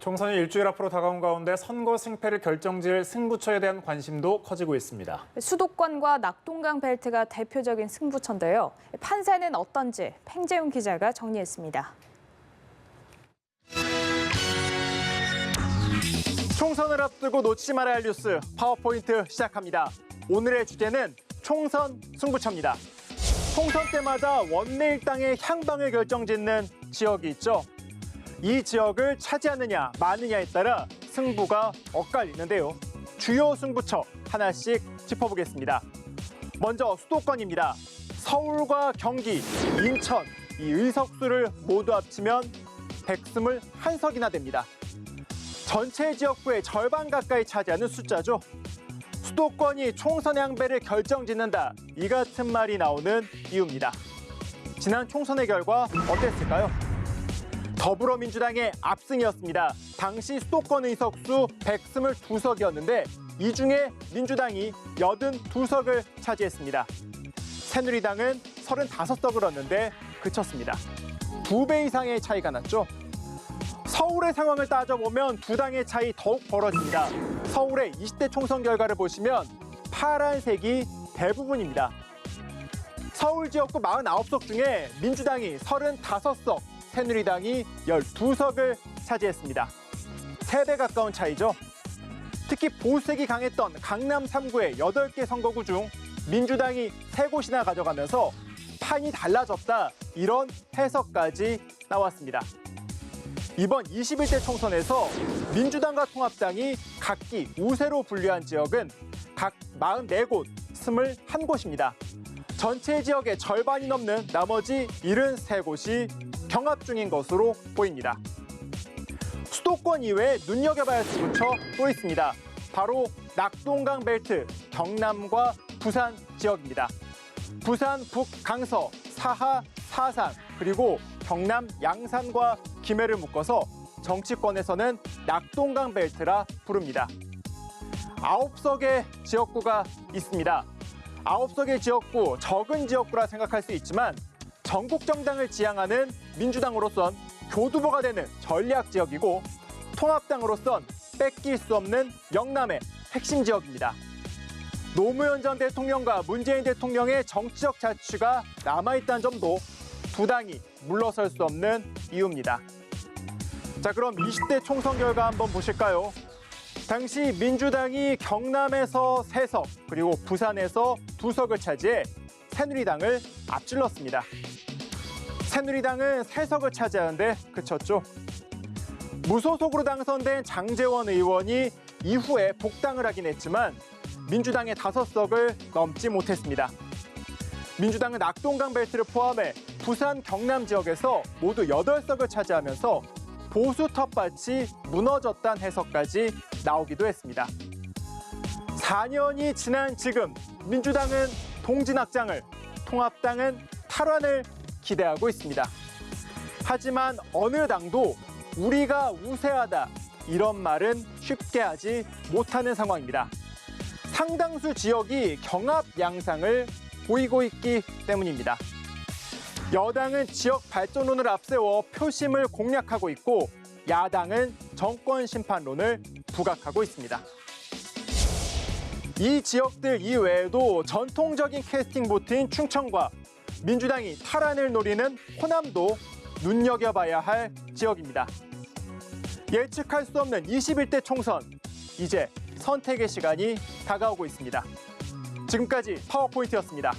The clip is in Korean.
총선이 일주일 앞으로 다가온 가운데 선거 승패를 결정지을 승부처에 대한 관심도 커지고 있습니다. 수도권과 낙동강 벨트가 대표적인 승부처인데요. 판세는 어떤지 팽재용 기자가 정리했습니다. 총선을 앞두고 놓치지 말아야 할 뉴스 파워포인트 시작합니다. 오늘의 주제는 총선 승부처입니다. 총선 때마다 원내일당의 향방을 결정짓는 지역이 있죠. 이 지역을 차지하느냐 마느냐에 따라 승부가 엇갈리는데요. 주요 승부처 하나씩 짚어보겠습니다. 먼저 수도권입니다. 서울과 경기, 인천, 이 의석수를 모두 합치면 121석이나 됩니다. 전체 지역구의 절반 가까이 차지하는 숫자죠. 수도권이 총선의 항배를 결정짓는다. 이 같은 말이 나오는 이유입니다. 지난 총선의 결과 어땠을까요? 더불어민주당의 압승이었습니다. 당시 수도권 의석수 122석이었는데 이 중에 민주당이 82석을 차지했습니다. 새누리당은 35석을 얻는데 그쳤습니다. 2배 이상의 차이가 났죠. 서울의 상황을 따져보면 두 당의 차이 더욱 벌어집니다. 서울의 20대 총선 결과를 보시면 파란색이 대부분입니다. 서울 지역구 49석 중에 민주당이 35석, 새누리당이 12석을 차지했습니다. 3배 가까운 차이죠. 특히 보수색이 강했던 강남 3구의 8개 선거구 중 민주당이 3곳이나 가져가면서 판이 달라졌다, 이런 해석까지 나왔습니다. 이번 21대 총선에서 민주당과 통합당이 각기 우세로 분류한 지역은 각 44곳, 21곳입니다. 전체 지역의 절반이 넘는 나머지 73곳이 경합 중인 것으로 보입니다. 수도권 이외에 눈여겨봐야 할 승부처 또 있습니다. 바로 낙동강 벨트, 경남과 부산 지역입니다. 부산 북강서, 사하, 사산, 그리고 경남 양산과 김해를 묶어서 정치권에서는 낙동강 벨트라 부릅니다. 9석의 지역구가 있습니다. 9석의 지역구, 적은 지역구라 생각할 수 있지만 전국 정당을 지향하는 민주당으로선 교두보가 되는 전략 지역이고, 통합당으로선 뺏길 수 없는 영남의 핵심 지역입니다. 노무현 전 대통령과 문재인 대통령의 정치적 자취가 남아있다는 점도 두 당이 물러설 수 없는 이유입니다. 자, 그럼 20대 총선 결과 한번 보실까요? 당시 민주당이 경남에서 3석, 그리고 부산에서 2석을 차지해 새누리당을 앞질렀습니다. 새누리당은 3석을 차지하는데 그쳤죠. 무소속으로 당선된 장제원 의원이 이후에 복당을 하긴 했지만 민주당의 5석을 넘지 못했습니다. 민주당은 낙동강 벨트를 포함해 부산, 경남 지역에서 모두 8석을 차지하면서 보수 텃밭이 무너졌다는 해석까지 나오기도 했습니다. 4년이 지난 지금 민주당은 동진악장을, 통합당은 탈환을 기대하고 있습니다. 하지만 어느 당도 우리가 우세하다, 이런 말은 쉽게 하지 못하는 상황입니다. 상당수 지역이 경합 양상을 보이고 있기 때문입니다. 여당은 지역 발전론을 앞세워 표심을 공략하고 있고, 야당은 정권 심판론을 부각하고 있습니다. 이 지역들 이외에도 전통적인 캐스팅 보트인 충청과 민주당이 탈환을 노리는 호남도 눈여겨봐야 할 지역입니다. 예측할 수 없는 21대 총선, 이제 선택의 시간이 다가오고 있습니다. 지금까지 파워포인트였습니다.